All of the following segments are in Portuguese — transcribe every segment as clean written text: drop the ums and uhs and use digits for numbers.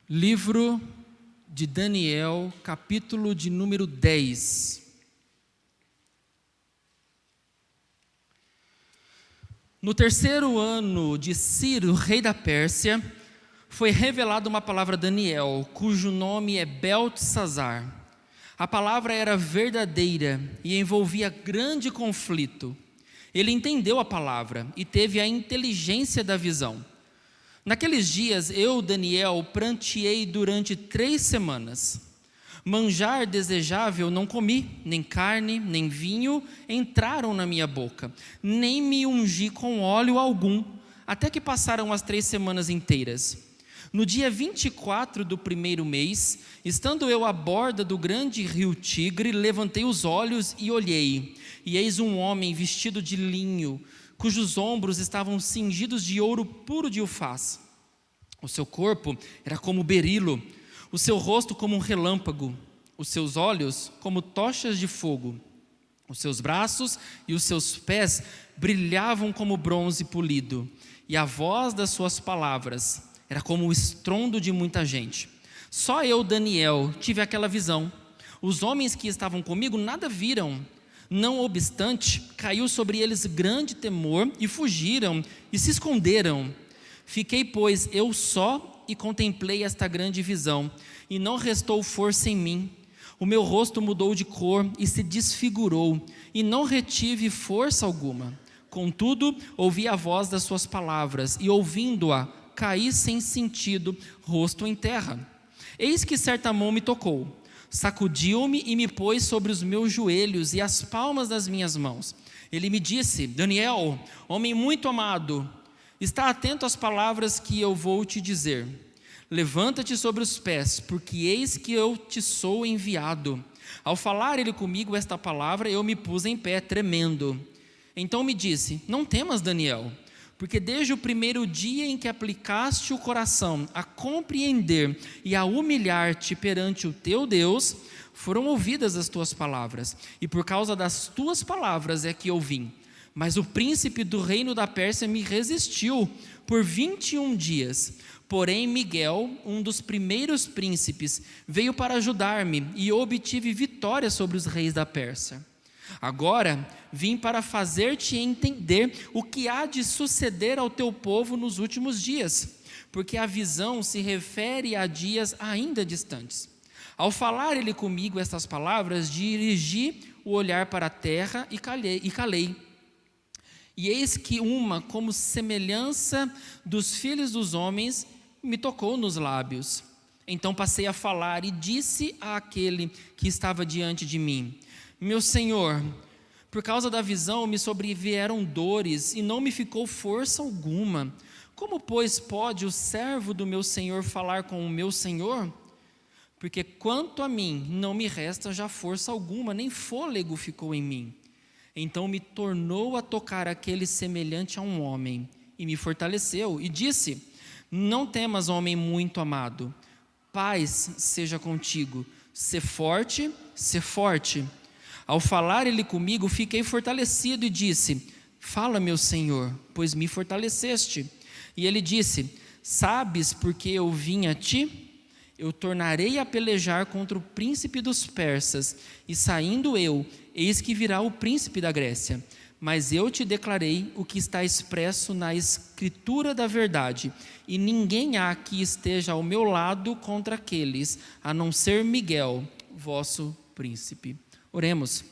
Livro de Daniel, capítulo de número 10. No terceiro ano de Ciro, rei da Pérsia, foi revelada uma palavra a Daniel, cujo nome é Beltesazar. A palavra era verdadeira e envolvia grande conflito. Ele entendeu a palavra e teve a inteligência da visão. Naqueles dias, eu, Daniel, pranteei durante 3 semanas. Manjar desejável não comi, nem carne, nem vinho entraram na minha boca, nem me ungi com óleo algum, até que passaram as 3 semanas inteiras. No dia 24 do primeiro mês, estando eu à borda do grande rio Tigre, levantei os olhos e olhei, e eis um homem vestido de linho, cujos ombros estavam cingidos de ouro puro de Ufaz. O seu corpo era como berilo, o seu rosto como um relâmpago, os seus olhos como tochas de fogo, os seus braços e os seus pés brilhavam como bronze polido, e a voz das suas palavras era como o estrondo de muita gente. Só eu, Daniel, tive aquela visão. Os homens que estavam comigo nada viram. Não obstante, caiu sobre eles grande temor e fugiram e se esconderam. Fiquei, pois, eu só e contemplei esta grande visão, e não restou força em mim. O meu rosto mudou de cor e se desfigurou, e não retive força alguma. Contudo, ouvi a voz das suas palavras, e ouvindo-a, caí sem sentido, rosto em terra. Eis que certa mão me tocou, sacudiu-me e me pôs sobre os meus joelhos e as palmas das minhas mãos. Ele me disse: Daniel, homem muito amado, está atento às palavras que eu vou te dizer. Levanta-te sobre os pés, porque eis que eu te sou enviado. Ao falar ele comigo esta palavra, eu me pus em pé, tremendo. Então me disse: não temas, Daniel, porque desde o primeiro dia em que aplicaste o coração a compreender e a humilhar-te perante o teu Deus, foram ouvidas as tuas palavras, e por causa das tuas palavras é que eu vim. Mas o príncipe do reino da Pérsia me resistiu por 21 dias. Porém, Miguel, um dos primeiros príncipes, veio para ajudar-me, e eu obtive vitória sobre os reis da Pérsia. Agora vim para fazer-te entender o que há de suceder ao teu povo nos últimos dias, porque a visão se refere a dias ainda distantes. Ao falar ele comigo estas palavras, dirigi o olhar para a terra e calei. E eis que uma, como semelhança dos filhos dos homens, me tocou nos lábios. Então passei a falar e disse àquele que estava diante de mim: meu Senhor, por causa da visão me sobrevieram dores e não me ficou força alguma. Como, pois, pode o servo do meu Senhor falar com o meu Senhor? Porque quanto a mim, não me resta já força alguma, nem fôlego ficou em mim. Então me tornou a tocar aquele semelhante a um homem, e me fortaleceu, e disse: não temas, homem muito amado, paz seja contigo, sê forte, sê forte. Ao falar ele comigo, fiquei fortalecido e disse: fala, meu Senhor, pois me fortaleceste. E ele disse: sabes por que eu vim a ti? Eu tornarei a pelejar contra o príncipe dos persas, e saindo eu, eis que virá o príncipe da Grécia. Mas eu te declarei o que está expresso na escritura da verdade, e ninguém há que esteja ao meu lado contra aqueles, a não ser Miguel, vosso príncipe. Oremos.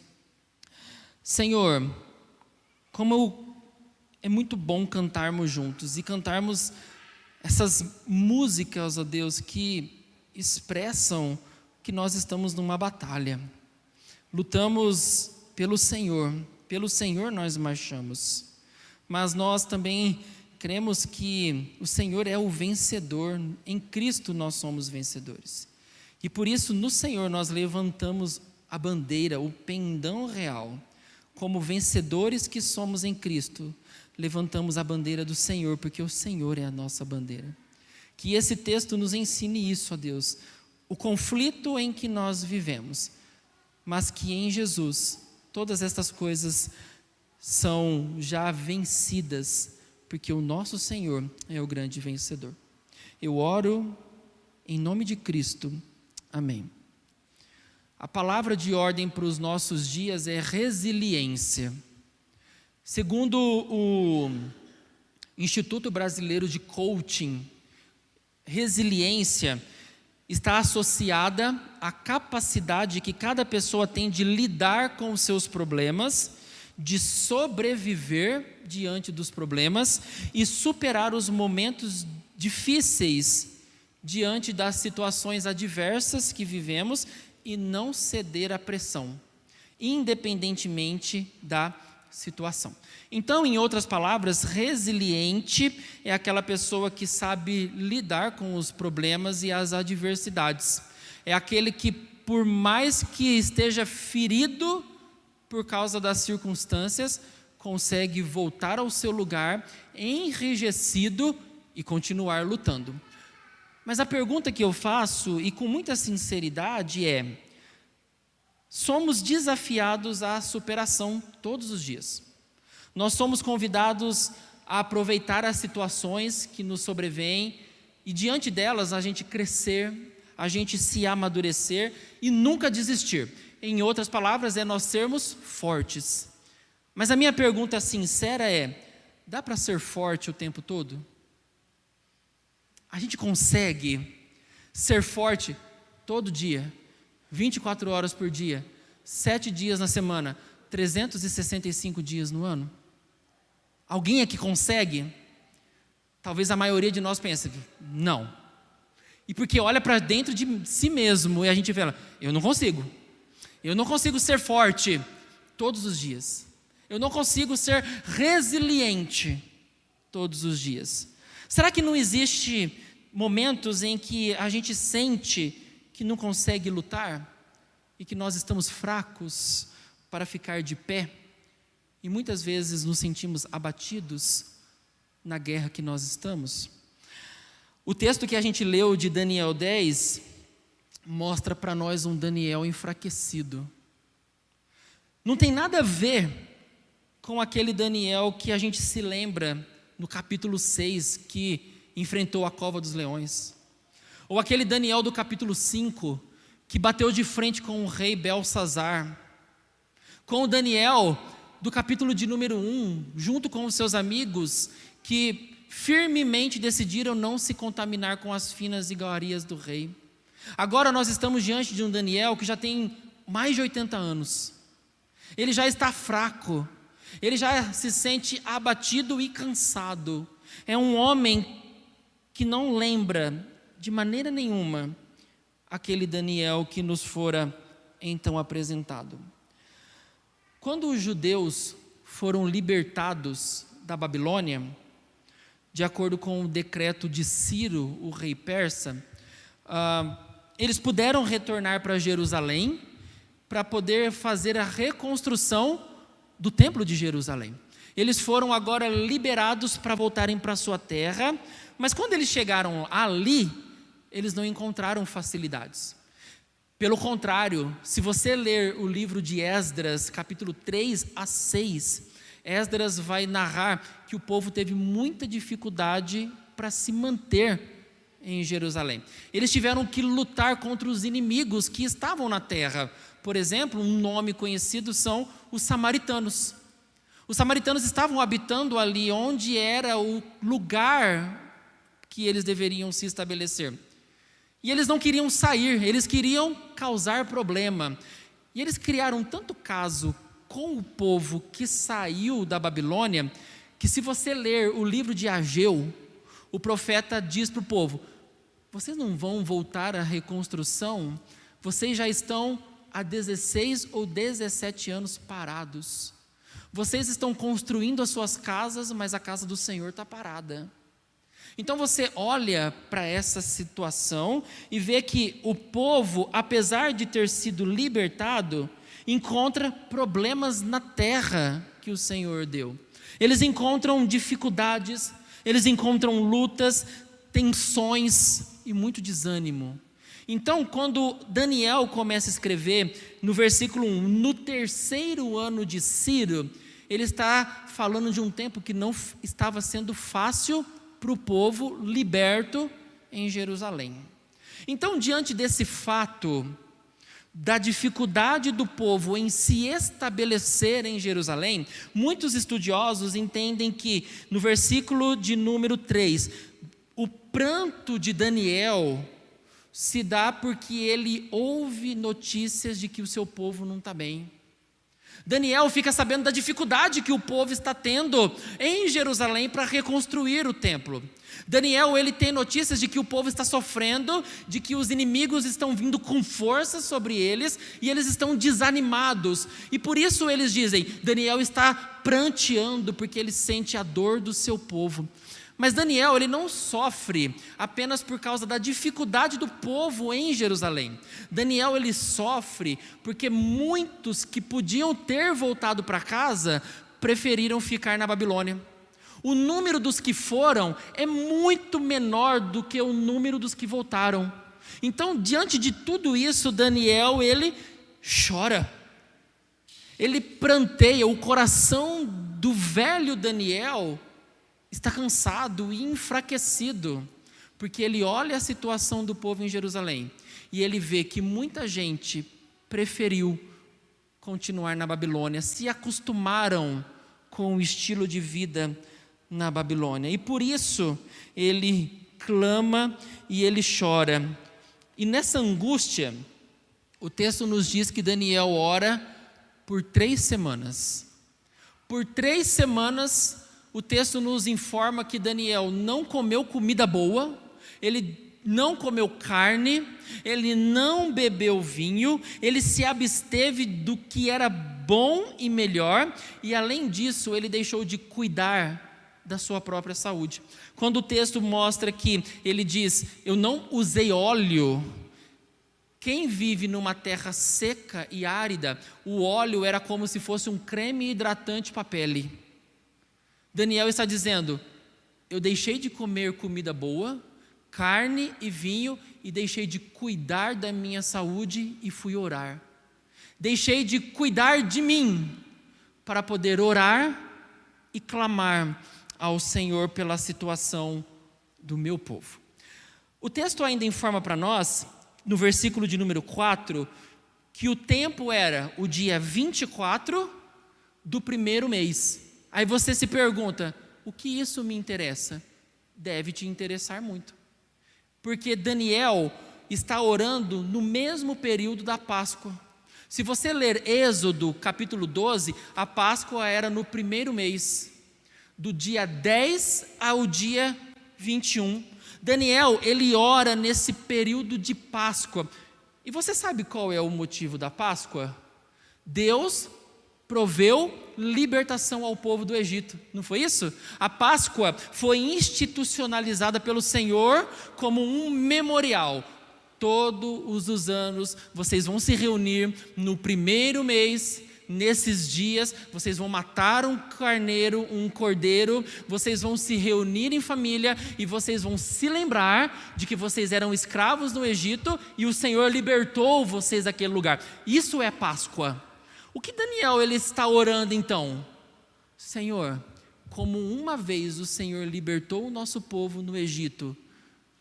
Senhor, como é muito bom cantarmos juntos e cantarmos essas músicas, ó Deus, que expressam que nós estamos numa batalha. Lutamos pelo Senhor nós marchamos, mas nós também cremos que o Senhor é o vencedor, em Cristo nós somos vencedores. E por isso no Senhor nós levantamos a bandeira, o pendão real, como vencedores que somos em Cristo, levantamos a bandeira do Senhor, porque o Senhor é a nossa bandeira. Que esse texto nos ensine isso, ó Deus, o conflito em que nós vivemos, mas que em Jesus todas estas coisas são já vencidas, porque o nosso Senhor é o grande vencedor. Eu oro Em nome de Cristo, amém. A palavra de ordem para os nossos dias é resiliência. Segundo o Instituto Brasileiro de Coaching, resiliência está associada à capacidade que cada pessoa tem de lidar com os seus problemas, de sobreviver diante dos problemas e superar os momentos difíceis diante das situações adversas que vivemos e não ceder à pressão, independentemente da situação. Então, em outras palavras, resiliente é aquela pessoa que sabe lidar com os problemas e as adversidades. É aquele que, por mais que esteja ferido por causa das circunstâncias, consegue voltar ao seu lugar enrijecido e continuar lutando. Mas a pergunta que eu faço, e com muita sinceridade, é: somos desafiados à superação todos os dias. Nós somos convidados a aproveitar as situações que nos sobrevêm e diante delas a gente crescer, a gente se amadurecer e nunca desistir. Em outras palavras, é nós sermos fortes. Mas a minha pergunta sincera é: dá para ser forte o tempo todo? A gente consegue ser forte todo dia, 24 horas por dia, 7 dias na semana, 365 dias no ano? Alguém aqui consegue? Talvez a maioria de nós pense, não. E porque olha para dentro de si mesmo e a gente fala, eu não consigo ser forte todos os dias. Eu não consigo ser resiliente todos os dias. Será que não existe momentos em que a gente sente que não consegue lutar e que nós estamos fracos para ficar de pé? E muitas vezes nos sentimos abatidos na guerra que nós estamos. O texto que a gente leu de Daniel 10 mostra para nós um Daniel enfraquecido. Não tem nada a ver com aquele Daniel que a gente se lembra no capítulo 6, que enfrentou a cova dos leões. Ou aquele Daniel do capítulo 5, que bateu de frente com o rei Belsazar. Com o Daniel do capítulo de número 1, junto com os seus amigos, que firmemente decidiram não se contaminar com as finas iguarias do rei. Agora nós estamos diante de um Daniel que já tem mais de 80 anos. Ele já está fraco, ele já se sente abatido e cansado. É um homem que não lembra de maneira nenhuma aquele Daniel que nos fora então apresentado. Quando os judeus foram libertados da Babilônia, de acordo com o decreto de Ciro, o rei persa, eles puderam retornar para Jerusalém para poder fazer a reconstrução do templo de Jerusalém. Eles foram agora liberados para voltarem para a sua terra, mas quando eles chegaram ali, eles não encontraram facilidades. Pelo contrário, se você ler o livro de Esdras, capítulo 3 a 6, Esdras vai narrar que o povo teve muita dificuldade para se manter em Jerusalém. Eles tiveram que lutar contra os inimigos que estavam na terra. Por exemplo, um nome conhecido são os samaritanos. Os samaritanos estavam habitando ali onde era o lugar que eles deveriam se estabelecer. E eles não queriam sair, eles queriam causar problema. E eles criaram tanto caso com o povo que saiu da Babilônia, que se você ler o livro de Ageu, o profeta diz para o povo: vocês não vão voltar à reconstrução? Vocês já estão há 16 ou 17 anos parados. Vocês estão construindo as suas casas, mas a casa do Senhor está parada. Então você olha para essa situação e vê que o povo, apesar de ter sido libertado, encontra problemas na terra que o Senhor deu. Eles encontram dificuldades, eles encontram lutas, tensões e muito desânimo. Então, quando Daniel começa a escrever no versículo 1, no 3º ano de Ciro, ele está falando de um tempo que não estava sendo fácil para o povo liberto em Jerusalém. Então, diante desse fato, da dificuldade do povo em se estabelecer em Jerusalém, muitos estudiosos entendem que, no versículo de número 3, o pranto de Daniel se dá porque ele ouve notícias de que o seu povo não está bem. Daniel fica sabendo da dificuldade que o povo está tendo em Jerusalém para reconstruir o templo. Daniel, ele tem notícias de que o povo está sofrendo, de que os inimigos estão vindo com força sobre eles e eles estão desanimados. E por isso eles dizem, Daniel está pranteando porque ele sente a dor do seu povo. Mas Daniel, ele não sofre apenas por causa da dificuldade do povo em Jerusalém. Daniel, ele sofre porque muitos que podiam ter voltado para casa preferiram ficar na Babilônia. O número dos que foram é muito menor do que o número dos que voltaram. Então, diante de tudo isso, Daniel, ele chora. Ele pranteia, o coração do velho Daniel está cansado e enfraquecido, porque ele olha a situação do povo em Jerusalém e ele vê que muita gente preferiu continuar na Babilônia, se acostumaram com o estilo de vida na Babilônia, e por isso ele clama e ele chora. E nessa angústia, o texto nos diz que Daniel ora por 3 semanas. Por 3 semanas, o texto nos informa que Daniel não comeu comida boa, ele não comeu carne, ele não bebeu vinho, ele se absteve do que era bom e melhor, e além disso, ele deixou de cuidar da sua própria saúde. Quando o texto mostra que ele diz, eu não usei óleo, quem vive numa terra seca e árida, o óleo era como se fosse um creme hidratante para a pele. Daniel está dizendo, eu deixei de comer comida boa, carne e vinho, e deixei de cuidar da minha saúde e fui orar. Deixei de cuidar de mim para poder orar e clamar ao Senhor pela situação do meu povo. O texto ainda informa para nós, no versículo de número 4, que o tempo era o dia 24 do primeiro mês. Aí você se pergunta, o que isso me interessa? Deve te interessar muito. Porque Daniel está orando no mesmo período da Páscoa. Se você ler Êxodo capítulo 12, a Páscoa era no primeiro mês, do dia 10 ao dia 21. Daniel, ele ora nesse período de Páscoa. E você sabe qual é o motivo da Páscoa? Deus proveu libertação ao povo do Egito, não foi isso? A Páscoa foi institucionalizada pelo Senhor como um memorial. Todos os anos vocês vão se reunir no primeiro mês, nesses dias, vocês vão matar um carneiro, um cordeiro, vocês vão se reunir em família e vocês vão se lembrar de que vocês eram escravos no Egito e o Senhor libertou vocês daquele lugar. Isso é Páscoa. O que Daniel ele está orando então? Senhor, como uma vez o Senhor libertou o nosso povo no Egito,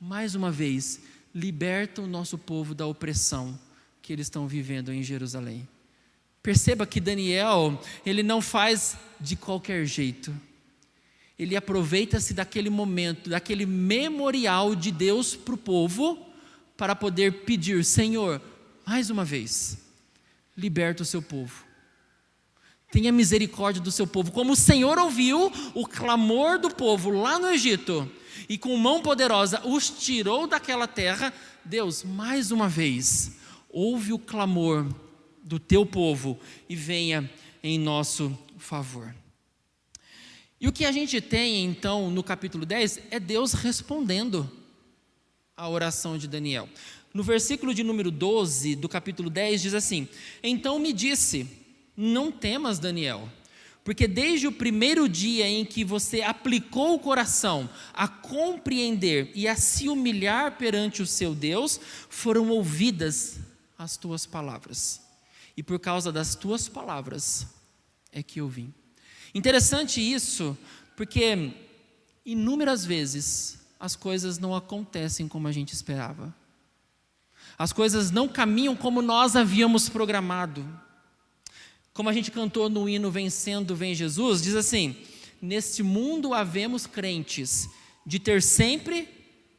mais uma vez, liberta o nosso povo da opressão que eles estão vivendo em Jerusalém. Perceba que Daniel, ele não faz de qualquer jeito. Ele aproveita-se daquele momento, daquele memorial de Deus para o povo, para poder pedir, Senhor, mais uma vez, liberta o seu povo. Tenha misericórdia do seu povo. Como o Senhor ouviu o clamor do povo lá no Egito, e com mão poderosa os tirou daquela terra, Deus, mais uma vez, ouve o clamor do teu povo e venha em nosso favor. E o que a gente tem então no capítulo 10 é Deus respondendo a oração de Daniel. No versículo de número 12 do capítulo 10 diz assim, então me disse, não temas Daniel, porque desde o primeiro dia em que você aplicou o coração a compreender e a se humilhar perante o seu Deus, foram ouvidas as tuas palavras. E por causa das tuas palavras é que eu vim. Interessante isso, porque inúmeras vezes as coisas não acontecem como a gente esperava. As coisas não caminham como nós havíamos programado. Como a gente cantou no hino Vencendo Vem Jesus, diz assim: neste mundo havemos crentes, de ter sempre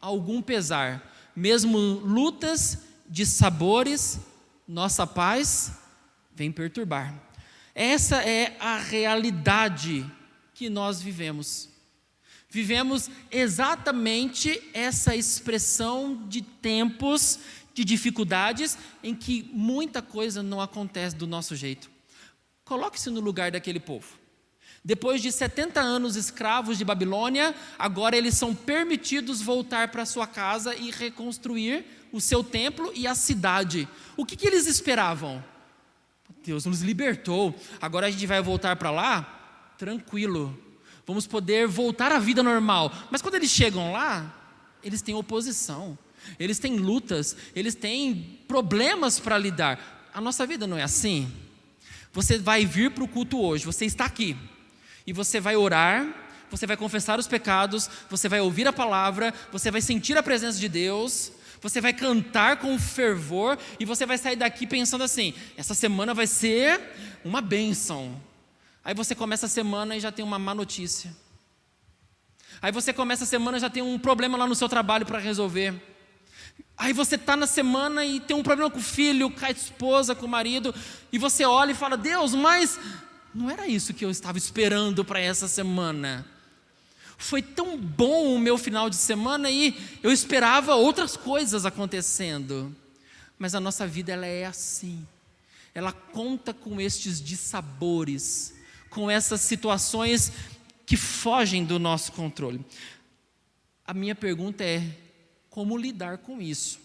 algum pesar, mesmo lutas de sabores, nossa paz vem perturbar. Essa é a realidade que nós vivemos. Vivemos exatamente essa expressão de tempos, de dificuldades, em que muita coisa não acontece do nosso jeito. Coloque-se no lugar daquele povo. Depois de 70 anos escravos de Babilônia, agora eles são permitidos voltar para sua casa e reconstruir o seu templo e a cidade. O que eles esperavam? Deus nos libertou, agora a gente vai voltar para lá? Tranquilo, vamos poder voltar à vida normal. Mas quando eles chegam lá, eles têm oposição, eles têm lutas, eles têm problemas para lidar. A nossa vida não é assim. Você vai vir para o culto hoje, você está aqui, e você vai orar, você vai confessar os pecados, você vai ouvir a palavra, você vai sentir a presença de Deus, você vai cantar com fervor, e você vai sair daqui pensando assim: essa semana vai ser uma bênção. Aí você começa a semana e já tem uma má notícia. Aí você começa a semana e já tem um problema lá no seu trabalho para resolver. Aí você está na semana e tem um problema com o filho, com a esposa, com o marido, e você olha e fala: Deus, mas não era isso que eu estava esperando para essa semana. Foi tão bom o meu final de semana e eu esperava outras coisas acontecendo. Mas a nossa vida, ela é assim. Ela conta com estes dissabores, com essas situações que fogem do nosso controle. A minha pergunta é: como lidar com isso?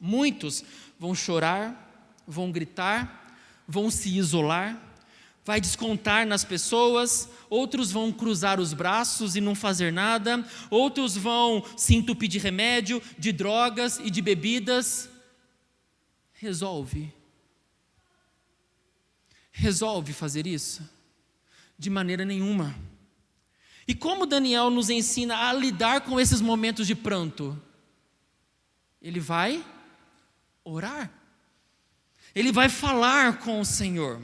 Muitos vão chorar, vão gritar, vão se isolar, vai descontar nas pessoas, outros vão cruzar os braços e não fazer nada, outros vão se entupir de remédio, de drogas e de bebidas. Resolve fazer isso? De maneira nenhuma. E como Daniel nos ensina a lidar com esses momentos de pranto? Ele vai orar. Ele vai falar com o Senhor.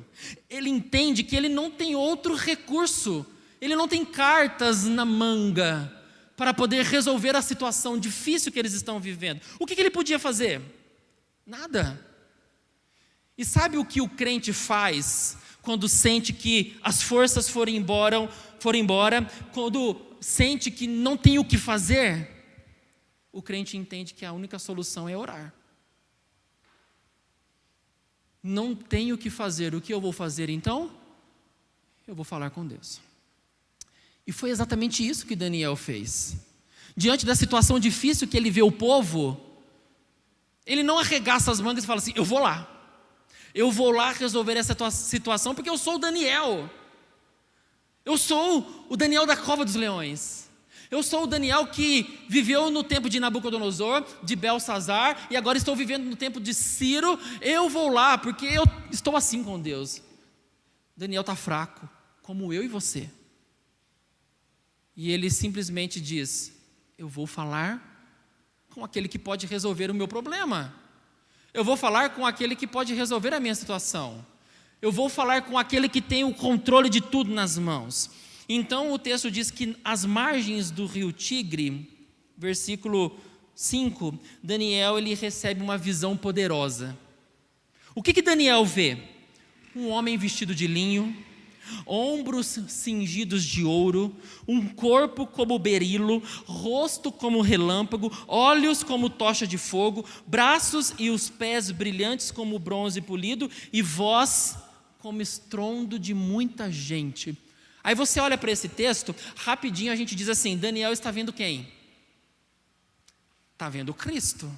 Ele entende que ele não tem outro recurso. Ele não tem cartas na manga para poder resolver a situação difícil que eles estão vivendo. O que ele podia fazer? Nada. E sabe o que o crente faz quando sente que as forças foram embora, quando sente que não tem o que fazer? O crente entende que a única solução é orar. Não tenho o que fazer, o que eu vou fazer então? Eu vou falar com Deus. E foi exatamente isso que Daniel fez. Diante da situação difícil que ele vê o povo, ele não arregaça as mangas e fala assim: eu vou lá resolver essa situação, porque eu sou o Daniel. Eu sou o Daniel da cova dos leões. Eu sou o Daniel que viveu no tempo de Nabucodonosor, de Belsazar, e agora estou vivendo no tempo de Ciro. Eu vou lá, porque eu estou assim com Deus. Daniel está fraco, como eu e você. E ele simplesmente diz: eu vou falar com aquele que pode resolver o meu problema. Eu vou falar com aquele que pode resolver a minha situação. Eu vou falar com aquele que tem o controle de tudo nas mãos. Então o texto diz que às margens do rio Tigre, versículo 5, Daniel ele recebe uma visão poderosa. O que Daniel vê? Um homem vestido de linho, ombros cingidos de ouro, um corpo como berilo, rosto como relâmpago, olhos como tocha de fogo, braços e os pés brilhantes como bronze polido e voz como estrondo de muita gente. Aí você olha para esse texto, rapidinho a gente diz assim: Daniel está vendo quem? Está vendo Cristo.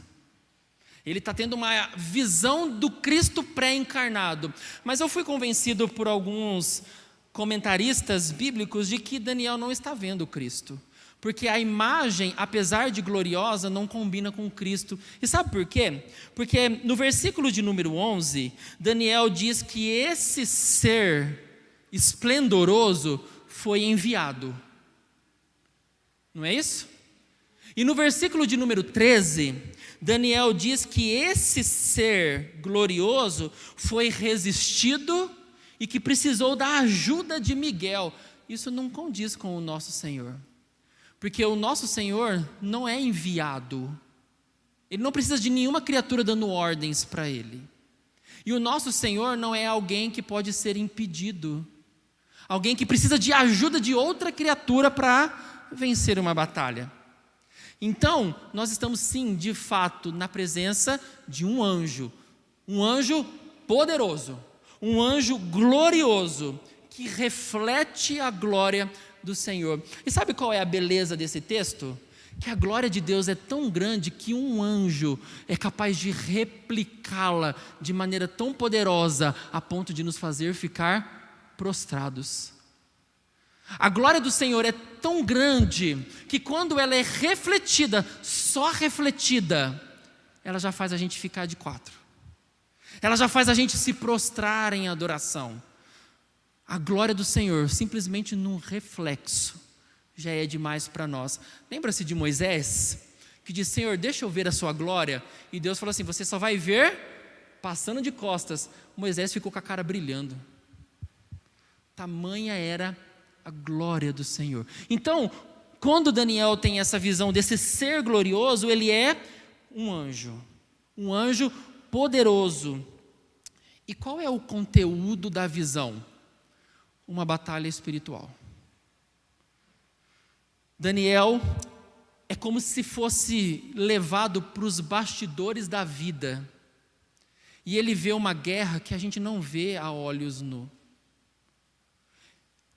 Ele está tendo uma visão do Cristo pré-encarnado. Mas eu fui convencido por alguns comentaristas bíblicos de que Daniel não está vendo Cristo, porque a imagem, apesar de gloriosa, não combina com Cristo. E sabe por quê? Porque no versículo de número 11, Daniel diz que esse ser esplendoroso foi enviado. Não é isso? E no versículo de número 13, Daniel diz que esse ser glorioso foi resistido e que precisou da ajuda de Miguel. Isso não condiz com o nosso Senhor, porque o nosso Senhor não é enviado, Ele não precisa de nenhuma criatura dando ordens para Ele. E o nosso Senhor não é alguém que pode ser impedido, alguém que precisa de ajuda de outra criatura para vencer uma batalha. Então, nós estamos sim, de fato, na presença de um anjo poderoso, um anjo glorioso, que reflete a glória do Senhor. E sabe qual é a beleza desse texto? Que a glória de Deus é tão grande que um anjo é capaz de replicá-la de maneira tão poderosa, a ponto de nos fazer ficar prostrados. A glória do Senhor é tão grande que quando ela é refletida, só refletida, ela já faz a gente ficar de quatro. Ela já faz a gente se prostrar em adoração. A glória do Senhor, simplesmente num reflexo, já é demais para nós. Lembra-se de Moisés, que disse: Senhor, deixa eu ver a sua glória. E Deus falou assim: você só vai ver passando de costas. Moisés ficou com a cara brilhando. Tamanha era a glória do Senhor. Então, quando Daniel tem essa visão desse ser glorioso, ele é um anjo poderoso. E qual é o conteúdo da visão? Uma batalha espiritual. Daniel é como se fosse levado para os bastidores da vida, e ele vê uma guerra que a gente não vê a olhos nus.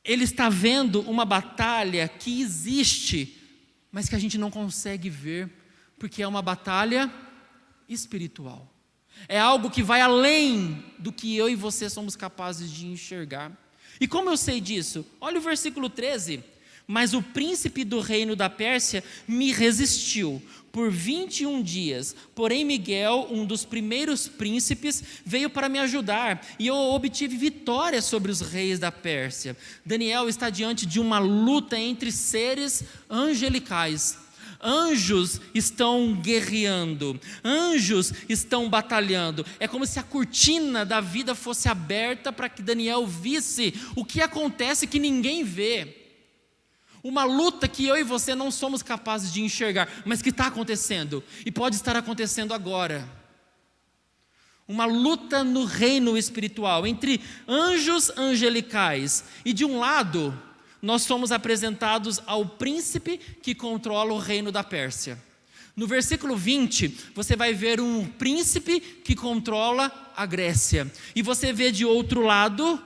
Ele está vendo uma batalha que existe, mas que a gente não consegue ver, porque é uma batalha espiritual. É algo que vai além do que eu e você somos capazes de enxergar. E como eu sei disso? Olha o versículo 13. Mas o príncipe do reino da Pérsia me resistiu por 21 dias. Porém Miguel, um dos primeiros príncipes, veio para me ajudar, e eu obtive vitória sobre os reis da Pérsia. Daniel está diante de uma luta entre seres angelicais. Anjos estão guerreando, anjos estão batalhando. É como se a cortina da vida fosse aberta para que Daniel visse o que acontece que ninguém vê. Uma luta que eu e você não somos capazes de enxergar, mas que está acontecendo, e pode estar acontecendo agora. Uma luta no reino espiritual, entre anjos angelicais, e de um lado, nós somos apresentados ao príncipe que controla o reino da Pérsia. No versículo 20, você vai ver um príncipe que controla a Grécia, e você vê de outro lado,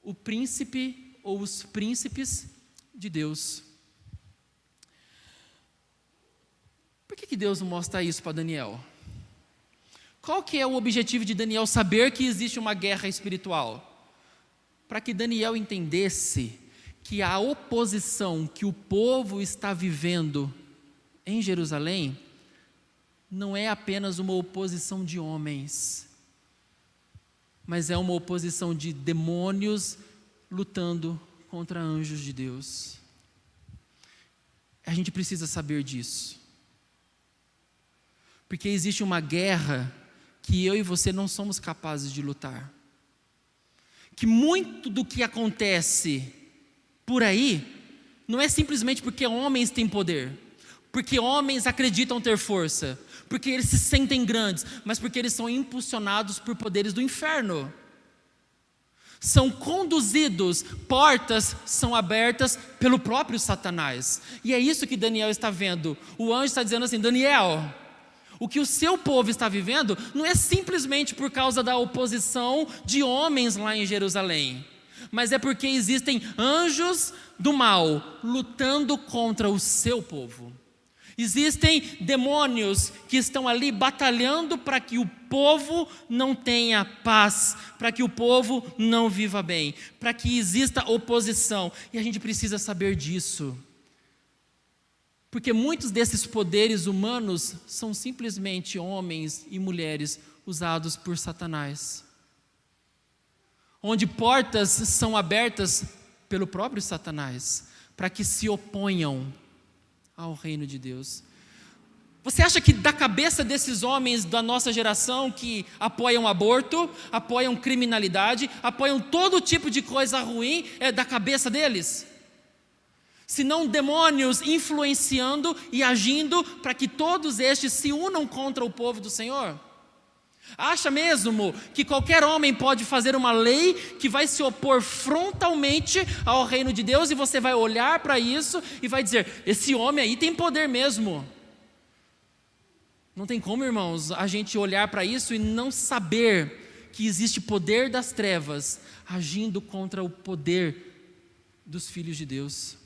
o príncipe ou os príncipes de Deus. Por que Deus não mostra isso para Daniel? Qual que é o objetivo de Daniel saber que existe uma guerra espiritual? Para que Daniel entendesse que a oposição que o povo está vivendo em Jerusalém não é apenas uma oposição de homens, mas é uma oposição de demônios lutando contra anjos de Deus. A gente precisa saber disso, porque existe uma guerra que eu e você não somos capazes de lutar, que muito do que acontece por aí não é simplesmente porque homens têm poder, porque homens acreditam ter força, porque eles se sentem grandes, mas porque eles são impulsionados por poderes do inferno. São conduzidos, portas são abertas pelo próprio Satanás. E é isso que Daniel está vendo. O anjo está dizendo assim: Daniel, o que o seu povo está vivendo não é simplesmente por causa da oposição de homens lá em Jerusalém, mas é porque existem anjos do mal lutando contra o seu povo. Existem demônios que estão ali batalhando para que o povo não tenha paz, para que o povo não viva bem, para que exista oposição. E a gente precisa saber disso, porque muitos desses poderes humanos são simplesmente homens e mulheres usados por Satanás, onde portas são abertas pelo próprio Satanás para que se oponham ao reino de Deus. Você acha que da cabeça desses homens da nossa geração que apoiam aborto, apoiam criminalidade, apoiam todo tipo de coisa ruim, é da cabeça deles? Se não demônios influenciando e agindo para que todos estes se unam contra o povo do Senhor? Acha mesmo que qualquer homem pode fazer uma lei que vai se opor frontalmente ao reino de Deus e você vai olhar para isso e vai dizer, esse homem aí tem poder mesmo? Não tem como, irmãos, a gente olhar para isso e não saber que existe poder das trevas agindo contra o poder dos filhos de Deus.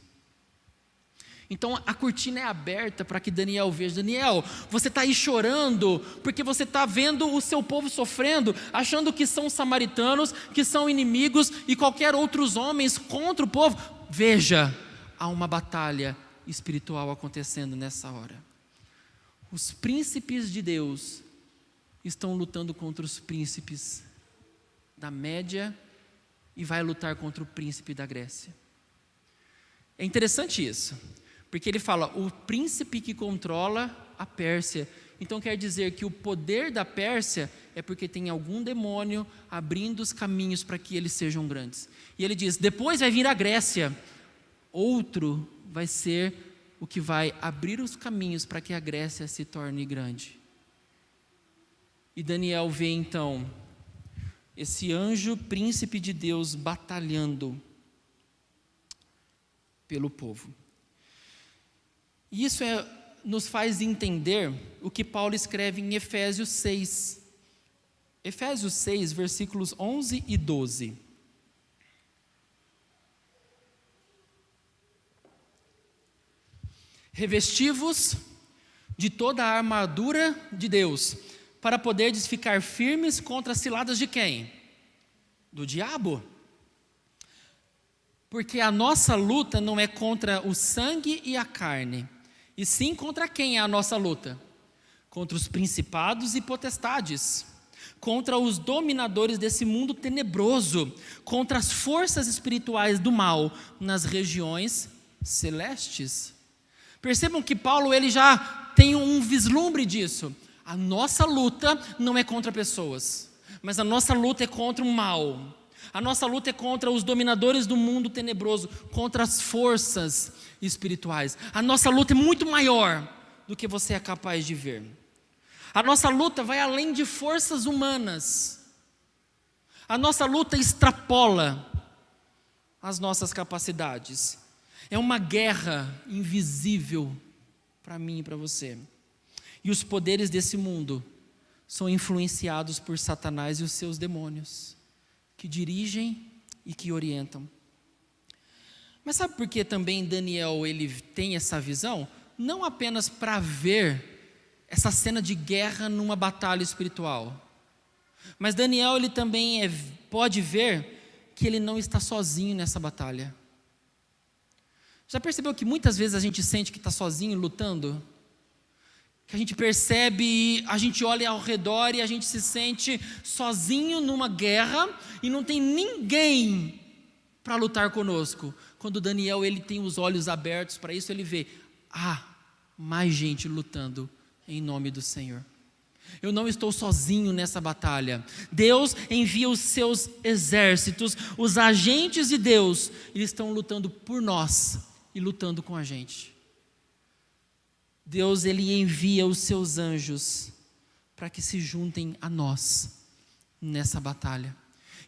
Então a cortina é aberta para que Daniel veja. Daniel, você está aí chorando porque você está vendo o seu povo sofrendo, achando que são samaritanos, que são inimigos e qualquer outros homens contra o povo. Veja, há uma batalha espiritual acontecendo nessa hora. Os príncipes de Deus estão lutando contra os príncipes da Média e vai lutar contra o príncipe da Grécia. É interessante isso, porque ele fala, o príncipe que controla a Pérsia. Então quer dizer que o poder da Pérsia é porque tem algum demônio abrindo os caminhos para que eles sejam grandes. E ele diz, depois vai vir a Grécia, outro vai ser o que vai abrir os caminhos para que a Grécia se torne grande. E Daniel vê então esse anjo príncipe de Deus batalhando pelo povo. E isso nos faz entender o que Paulo escreve em Efésios 6. Efésios 6, versículos 11 e 12. Revesti-vos de toda a armadura de Deus, para poderdes ficar firmes contra as ciladas de quem? Do diabo. Porque a nossa luta não é contra o sangue e a carne, e sim contra quem é a nossa luta? Contra os principados e potestades, contra os dominadores desse mundo tenebroso, contra as forças espirituais do mal nas regiões celestes. Percebam que Paulo ele já tem um vislumbre disso. A nossa luta não é contra pessoas, mas a nossa luta é contra o mal. A nossa luta é contra os dominadores do mundo tenebroso, contra as forças espirituais. A nossa luta é muito maior do que você é capaz de ver. A nossa luta vai além de forças humanas. A nossa luta extrapola as nossas capacidades. É uma guerra invisível para mim e para você. E os poderes desse mundo são influenciados por Satanás e os seus demônios, que dirigem e que orientam. Mas sabe por que também Daniel ele tem essa visão? Não apenas para ver essa cena de guerra numa batalha espiritual, mas Daniel ele também pode ver que ele não está sozinho nessa batalha. Já percebeu que muitas vezes a gente sente que está sozinho lutando? Que a gente percebe, a gente olha ao redor e a gente se sente sozinho numa guerra e não tem ninguém para lutar conosco. Quando Daniel ele tem os olhos abertos para isso, ele vê, mais gente lutando em nome do Senhor. Eu não estou sozinho nessa batalha. Deus envia os seus exércitos, os agentes de Deus, eles estão lutando por nós e lutando com a gente. Deus ele envia os seus anjos para que se juntem a nós nessa batalha.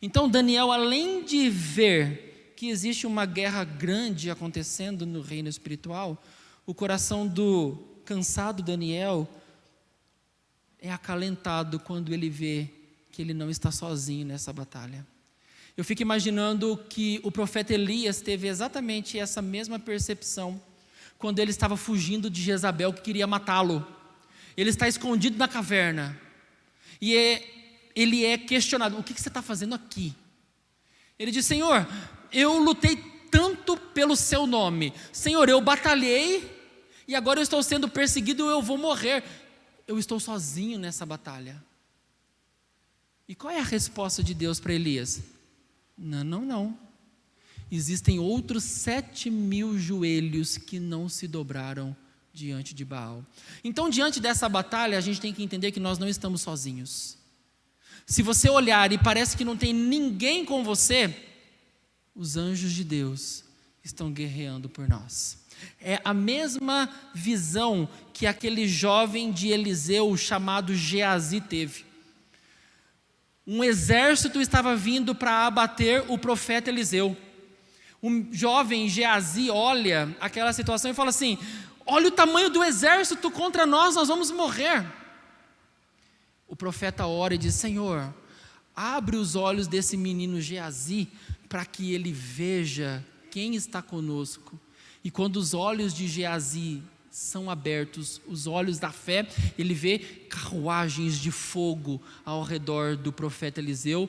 Então Daniel, além de ver que existe uma guerra grande acontecendo no reino espiritual, o coração do cansado Daniel é acalentado quando ele vê que ele não está sozinho nessa batalha. Eu fico imaginando que o profeta Elias teve exatamente essa mesma percepção quando ele estava fugindo de Jezabel que queria matá-lo. Ele está escondido na caverna e ele é questionado, o que você está fazendo aqui? Ele diz, Senhor, eu lutei tanto pelo seu nome, Senhor, eu batalhei e agora eu estou sendo perseguido, eu vou morrer, eu estou sozinho nessa batalha. E qual é a resposta de Deus para Elias? Não. Existem outros 7.000 joelhos que não se dobraram diante de Baal. Então, diante dessa batalha, a gente tem que entender que nós não estamos sozinhos. Se você olhar e parece que não tem ninguém com você, os anjos de Deus estão guerreando por nós. É a mesma visão que aquele jovem de Eliseu chamado Geazi teve. Um exército estava vindo para abater o profeta Eliseu. Um jovem Geazi olha aquela situação e fala assim: olha o tamanho do exército contra nós vamos morrer. O profeta ora e diz: Senhor, abre os olhos desse menino Geazi para que ele veja quem está conosco. E quando os olhos de Geazi são abertos, os olhos da fé, ele vê carruagens de fogo ao redor do profeta Eliseu,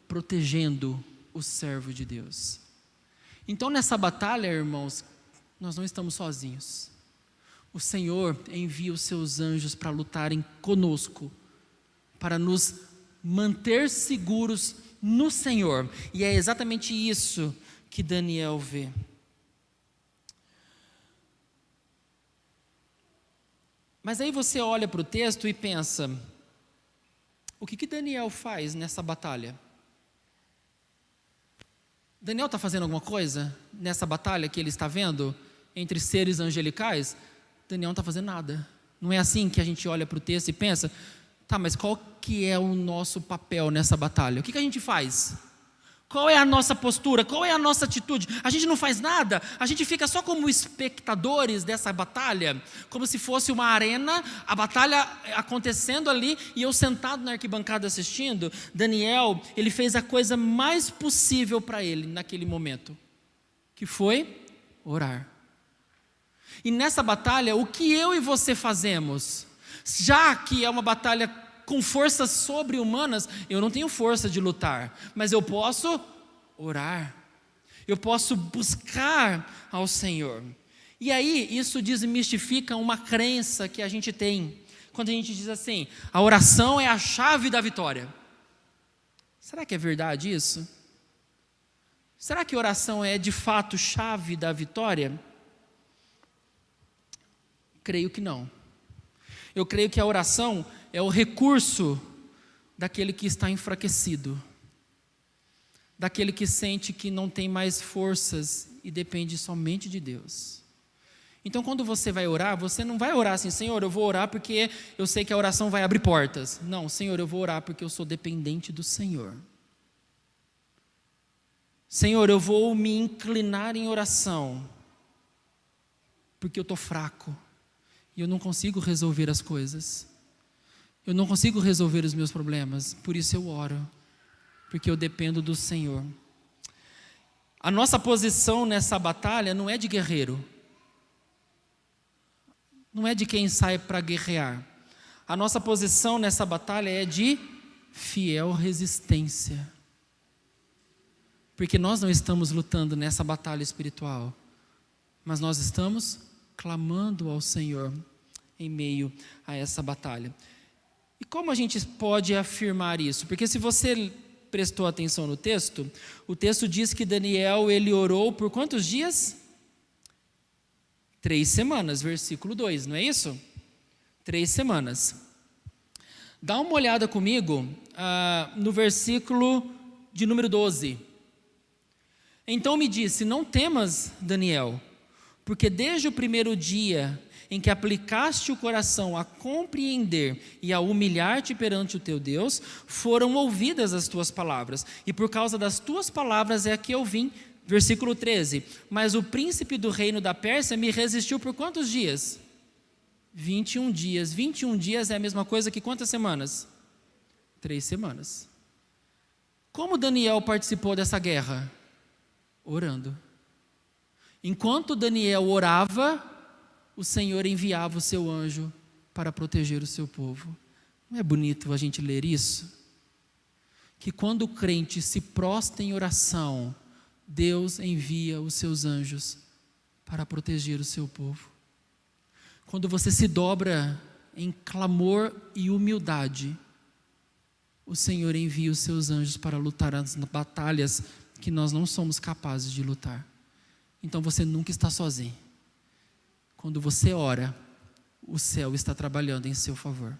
protegendo o servo de Deus. Então, nessa batalha, irmãos, nós não estamos sozinhos. O Senhor envia os seus anjos para lutarem conosco, para nos manter seguros no Senhor. E é exatamente isso que Daniel vê. Mas aí você olha para o texto e pensa: o que Daniel faz nessa batalha? Daniel está fazendo alguma coisa nessa batalha que ele está vendo entre seres angelicais? Daniel não está fazendo nada. Não é assim que a gente olha para o texto e pensa: tá, mas qual que é o nosso papel nessa batalha? O que a gente faz? Qual é a nossa postura? Qual é a nossa atitude? A gente não faz nada, a gente fica só como espectadores dessa batalha, como se fosse uma arena, a batalha acontecendo ali e eu sentado na arquibancada assistindo. Daniel, ele fez a coisa mais possível para ele naquele momento, que foi orar. E nessa batalha, o que eu e você fazemos? Já que é uma batalha com forças sobre-humanas, eu não tenho força de lutar, mas eu posso orar, eu posso buscar ao Senhor. E aí, isso desmistifica uma crença que a gente tem, quando a gente diz assim: a oração é a chave da vitória. Será que é verdade isso? Será que oração é de fato chave da vitória? Creio que não. Eu creio que a oração é o recurso daquele que está enfraquecido, daquele que sente que não tem mais forças e depende somente de Deus. Então, quando você vai orar, você não vai orar assim: Senhor, eu vou orar porque eu sei que a oração vai abrir portas. Não, Senhor, eu vou orar porque eu sou dependente do Senhor. Senhor, eu vou me inclinar em oração porque eu estou fraco e eu não consigo resolver as coisas. Eu não consigo resolver os meus problemas, por isso eu oro, porque eu dependo do Senhor. A nossa posição nessa batalha não é de guerreiro, não é de quem sai para guerrear. A nossa posição nessa batalha é de fiel resistência, porque nós não estamos lutando nessa batalha espiritual, mas nós estamos clamando ao Senhor em meio a essa batalha. E como a gente pode afirmar isso? Porque se você prestou atenção no texto, o texto diz que Daniel, ele orou por quantos dias? 3 semanas, versículo 2, não é isso? 3 semanas. Dá uma olhada comigo no versículo de número 12. Então me disse: não temas, Daniel, porque desde o primeiro dia em que aplicaste o coração a compreender e a humilhar-te perante o teu Deus, foram ouvidas as tuas palavras, e por causa das tuas palavras é que eu vim. Versículo 13, mas o príncipe do reino da Pérsia me resistiu por quantos dias? 21 dias. 21 dias é a mesma coisa que quantas semanas? 3 semanas. Como Daniel participou dessa guerra? Orando. Enquanto Daniel orava, o Senhor enviava o seu anjo para proteger o seu povo. Não é bonito a gente ler isso? Que quando o crente se prostra em oração, Deus envia os seus anjos para proteger o seu povo. Quando você se dobra em clamor e humildade, o Senhor envia os seus anjos para lutar as batalhas que nós não somos capazes de lutar. Então você nunca está sozinho. Quando você ora, o céu está trabalhando em seu favor.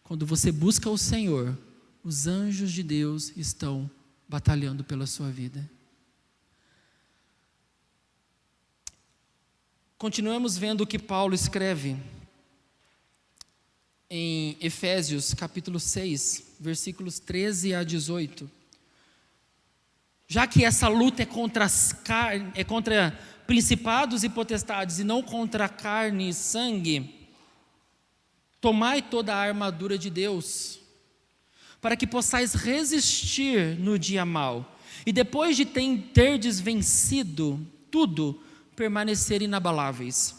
Quando você busca o Senhor, os anjos de Deus estão batalhando pela sua vida. Continuamos vendo o que Paulo escreve em Efésios capítulo 6, versículos 13 a 18. Já que essa luta é contra principados e potestades e não contra carne e sangue, tomai toda a armadura de Deus, para que possais resistir no dia mau, e depois de terdes vencido tudo, permanecer inabaláveis.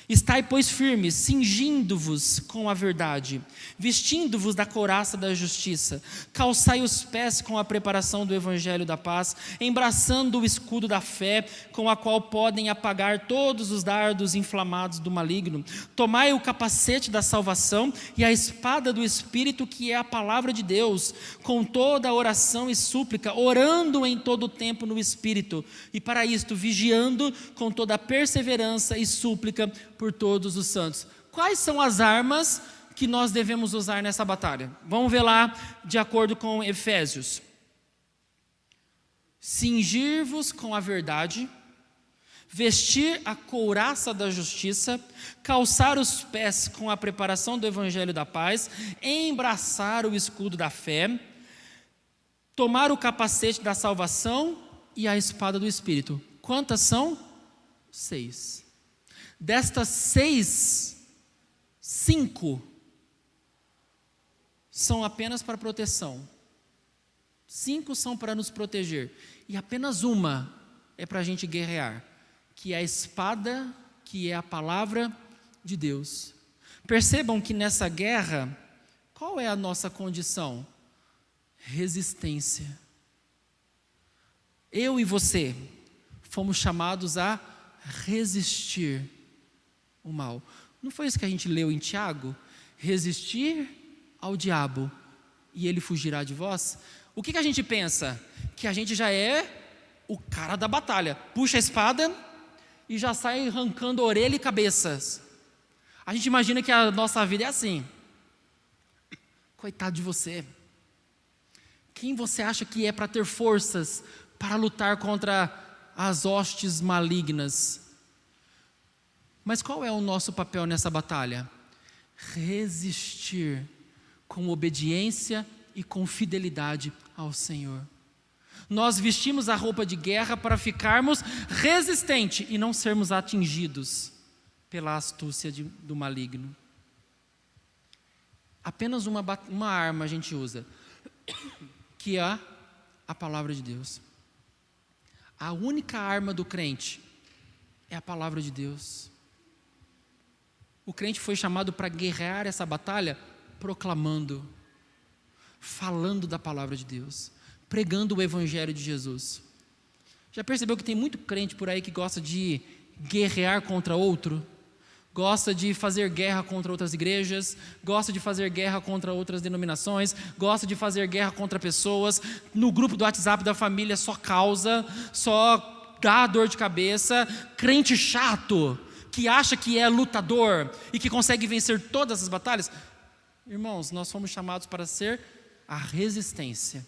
Estai, pois, firmes, cingindo-vos com a verdade, vestindo-vos da couraça da justiça, calçai os pés com a preparação do evangelho da paz, embraçando o escudo da fé, com a qual podem apagar todos os dardos inflamados do maligno. Tomai o capacete da salvação e a espada do Espírito, que é a palavra de Deus, com toda a oração e súplica, orando em todo o tempo no Espírito, e para isto vigiando com toda a perseverança e súplica por todos os santos. Quais são as armas que nós devemos usar nessa batalha? Vamos ver lá, de acordo com Efésios. Cingir-vos com a verdade, vestir a couraça da justiça, calçar os pés com a preparação do evangelho da paz, embraçar o escudo da fé, tomar o capacete da salvação e a espada do Espírito. Quantas são? 6. Destas 6, 5 são apenas para proteção. 5 são para nos proteger. E apenas uma é para a gente guerrear, que é a espada, que é a palavra de Deus. Percebam que nessa guerra, qual é a nossa condição? Resistência. Eu e você fomos chamados a resistir o mal. Não foi isso que a gente leu em Tiago? Resistir ao diabo e ele fugirá de vós. O que a gente pensa? Que a gente já é o cara da batalha. Puxa a espada e já sai arrancando orelha e cabeças. A gente imagina que a nossa vida é assim. Coitado de você. Quem você acha que é para ter forças para lutar contra as hostes malignas? Mas qual é o nosso papel nessa batalha? Resistir com obediência e com fidelidade ao Senhor. Nós vestimos a roupa de guerra para ficarmos resistentes e não sermos atingidos pela astúcia do maligno. Apenas uma arma a gente usa, que é a palavra de Deus. A única arma do crente é a palavra de Deus. O crente foi chamado para guerrear essa batalha proclamando, falando da palavra de Deus, pregando o evangelho de Jesus. Já percebeu que tem muito crente por aí que gosta de guerrear contra outro? Gosta de fazer guerra contra outras igrejas, gosta de fazer guerra contra outras denominações, gosta de fazer guerra contra pessoas. No grupo do WhatsApp da família só causa, só dá dor de cabeça. Crente chato, que acha que é lutador e que consegue vencer todas as batalhas. Irmãos, nós fomos chamados para ser a resistência.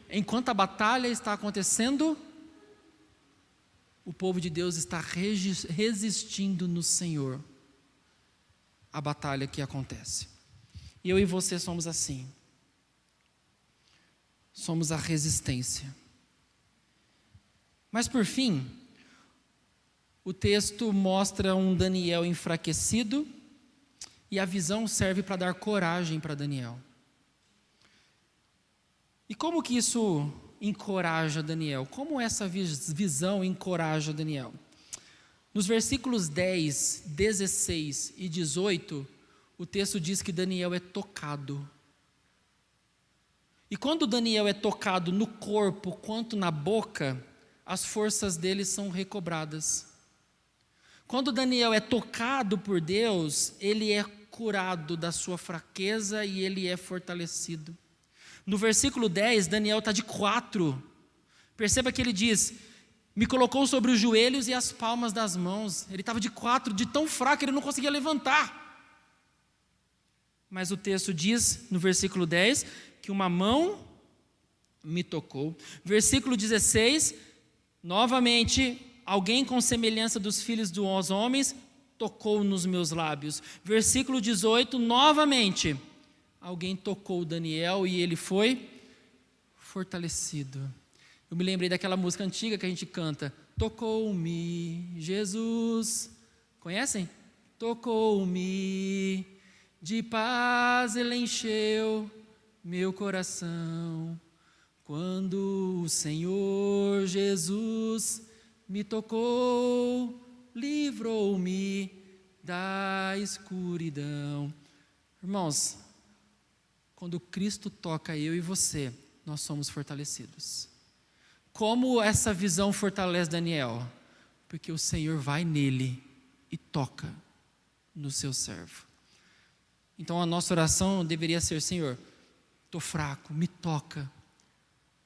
Enquanto a batalha está acontecendo, o povo de Deus está resistindo no Senhor a batalha que acontece. E eu e você somos assim. Somos a resistência. Mas por fim, o texto mostra um Daniel enfraquecido e a visão serve para dar coragem para Daniel. E como que isso encoraja Daniel? Como essa visão encoraja Daniel? Nos versículos 10, 16 e 18, o texto diz que Daniel é tocado. E quando Daniel é tocado no corpo quanto na boca, as forças dele são recobradas. Quando Daniel é tocado por Deus, ele é curado da sua fraqueza e ele é fortalecido. No versículo 10, Daniel está de 4. Perceba que ele diz: Me colocou sobre os joelhos e as palmas das mãos. Ele estava de 4, de tão fraco que ele não conseguia levantar. Mas o texto diz, no versículo 10, que uma mão me tocou. Versículo 16, novamente, alguém com semelhança dos filhos dos homens tocou nos meus lábios. Versículo 18, novamente, alguém tocou Daniel e ele foi fortalecido. Eu me lembrei daquela música antiga que a gente canta. Tocou-me, Jesus. Conhecem? Tocou-me, de paz ele encheu meu coração. Quando o Senhor Jesus me tocou, livrou-me da escuridão. Irmãos, quando Cristo toca eu e você, nós somos fortalecidos. Como essa visão fortalece Daniel? Porque o Senhor vai nele e toca no seu servo. Então a nossa oração deveria ser: Senhor, estou fraco, me toca,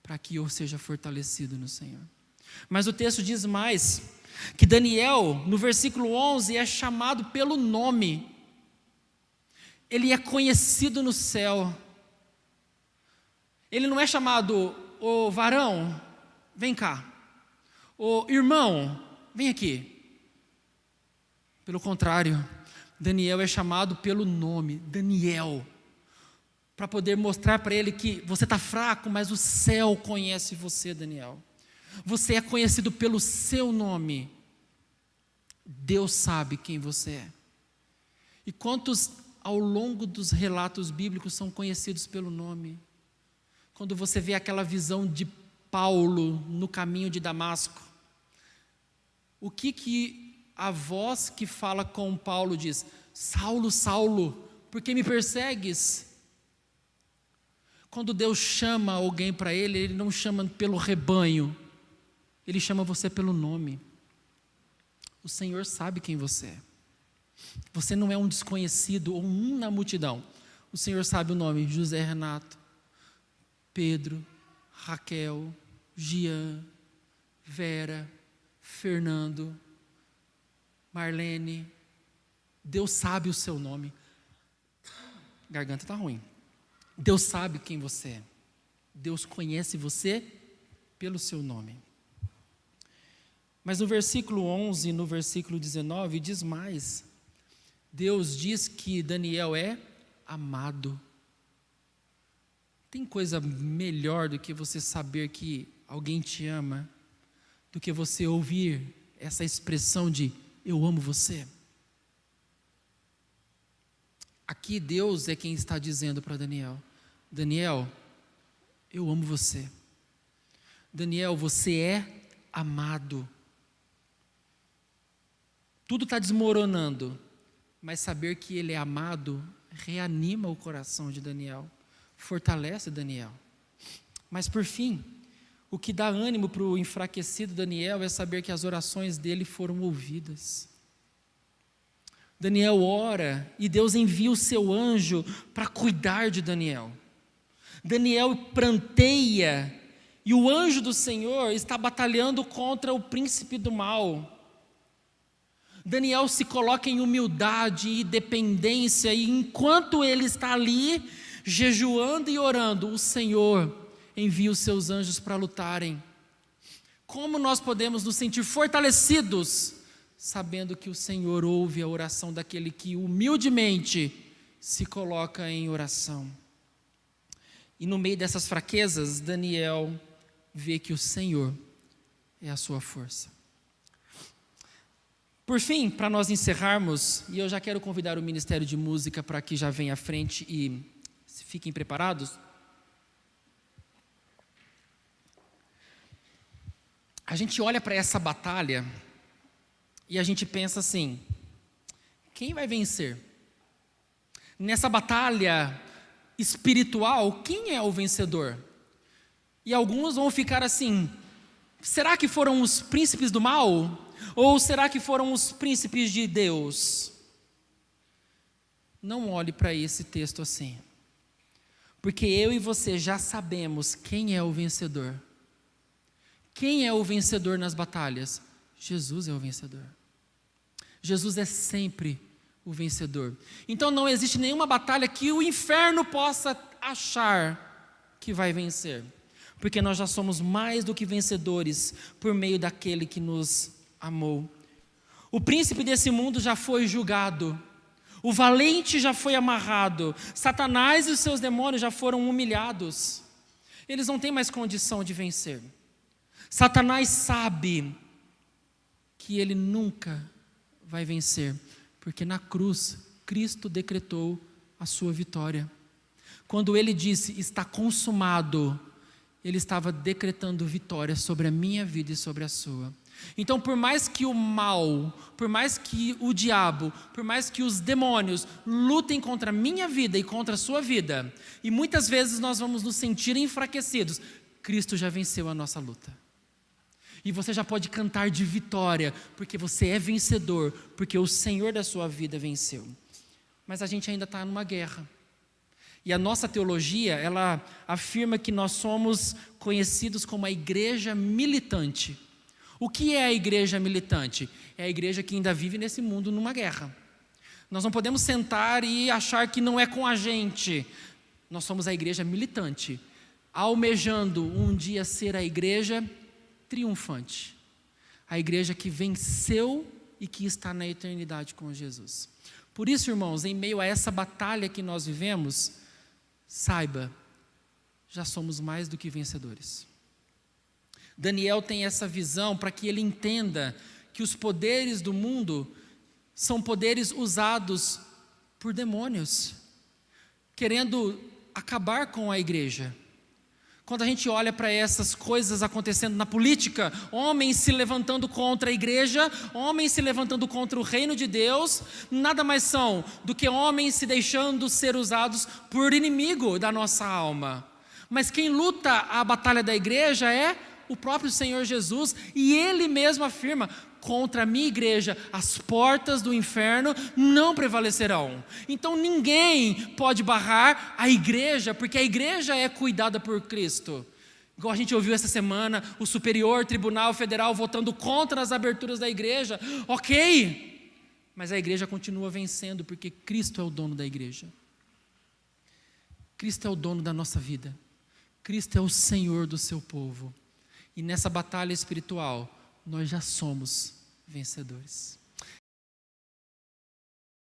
para que eu seja fortalecido no Senhor. Mas o texto diz mais, que Daniel, no versículo 11, é chamado pelo nome. Ele é conhecido no céu. Ele não é chamado, ô varão, vem cá. Ô irmão, vem aqui. Pelo contrário, Daniel é chamado pelo nome, Daniel, para poder mostrar para ele que você está fraco, mas o céu conhece você, Daniel. Você é conhecido pelo seu nome. Deus sabe quem você é. E quantos ao longo dos relatos bíblicos são conhecidos pelo nome? Quando você vê aquela visão de Paulo no caminho de Damasco, o que a voz que fala com Paulo diz? Saulo, Saulo, por que me persegues? Quando Deus chama alguém para ele, Ele não chama pelo rebanho, Ele chama você pelo nome. O Senhor sabe quem você é. Você não é um desconhecido ou um na multidão. O Senhor sabe o nome: José Renato, Pedro, Raquel, Gian, Vera, Fernando, Marlene. Deus sabe o seu nome. Garganta está ruim. Deus sabe quem você é. Deus conhece você pelo seu nome. Mas no versículo 11 e no versículo 19 diz mais. Deus diz que Daniel é amado. Tem coisa melhor do que você saber que alguém te ama, do que você ouvir essa expressão de eu amo você? Aqui Deus é quem está dizendo para Daniel: Daniel, eu amo você. Daniel, você é amado. Tudo está desmoronando, mas saber que ele é amado reanima o coração de Daniel, fortalece Daniel. Mas por fim, o que dá ânimo para o enfraquecido Daniel é saber que as orações dele foram ouvidas. Daniel ora e Deus envia o seu anjo para cuidar de Daniel. Daniel pranteia e o anjo do Senhor está batalhando contra o príncipe do mal. Daniel se coloca em humildade e dependência, e enquanto ele está ali, jejuando e orando, o Senhor envia os seus anjos para lutarem. Como nós podemos nos sentir fortalecidos, sabendo que o Senhor ouve a oração daquele que humildemente se coloca em oração? E no meio dessas fraquezas, Daniel vê que o Senhor é a sua força. Por fim, para nós encerrarmos, e eu já quero convidar o Ministério de Música para que já venha à frente e fiquem preparados. A gente olha para essa batalha e a gente pensa assim: quem vai vencer? Nessa batalha espiritual, quem é o vencedor? E alguns vão ficar assim: será que foram os príncipes do mal? Ou será que foram os príncipes de Deus? Não olhe para esse texto assim, porque eu e você já sabemos quem é o vencedor. Quem é o vencedor nas batalhas? Jesus é o vencedor. Jesus é sempre o vencedor. Então não existe nenhuma batalha que o inferno possa achar que vai vencer, porque nós já somos mais do que vencedores por meio daquele que nos amou. O príncipe desse mundo já foi julgado, o valente já foi amarrado, Satanás e os seus demônios já foram humilhados, eles não têm mais condição de vencer. Satanás sabe que ele nunca vai vencer, porque na cruz Cristo decretou a sua vitória. Quando ele disse está consumado, ele estava decretando vitória sobre a minha vida e sobre a sua. Então, por mais que o mal, por mais que o diabo, por mais que os demônios lutem contra a minha vida e contra a sua vida, e muitas vezes nós vamos nos sentir enfraquecidos, Cristo já venceu a nossa luta. E você já pode cantar de vitória, porque você é vencedor, porque o Senhor da sua vida venceu. Mas a gente ainda está numa guerra. E a nossa teologia, ela afirma que nós somos conhecidos como a igreja militante. O que é a igreja militante? É a igreja que ainda vive nesse mundo numa guerra. Nós não podemos sentar e achar que não é com a gente. Nós somos a igreja militante, almejando um dia ser a igreja triunfante, a igreja que venceu e que está na eternidade com Jesus. Por isso, irmãos, em meio a essa batalha que nós vivemos, saiba, já somos mais do que vencedores. Daniel tem essa visão para que ele entenda que os poderes do mundo são poderes usados por demônios, querendo acabar com a igreja. Quando a gente olha para essas coisas acontecendo na política, homens se levantando contra a igreja, homens se levantando contra o reino de Deus, nada mais são do que homens se deixando ser usados por inimigo da nossa alma. Mas quem luta a batalha da igreja é o próprio Senhor Jesus, e Ele mesmo afirma: contra a minha igreja, as portas do inferno não prevalecerão. Então ninguém pode barrar a igreja, porque a igreja é cuidada por Cristo. Igual a gente ouviu essa semana, o Superior Tribunal Federal votando contra as aberturas da igreja. Ok, mas a igreja continua vencendo, porque Cristo é o dono da igreja. Cristo é o dono da nossa vida. Cristo é o Senhor do seu povo. E nessa batalha espiritual, nós já somos vencedores.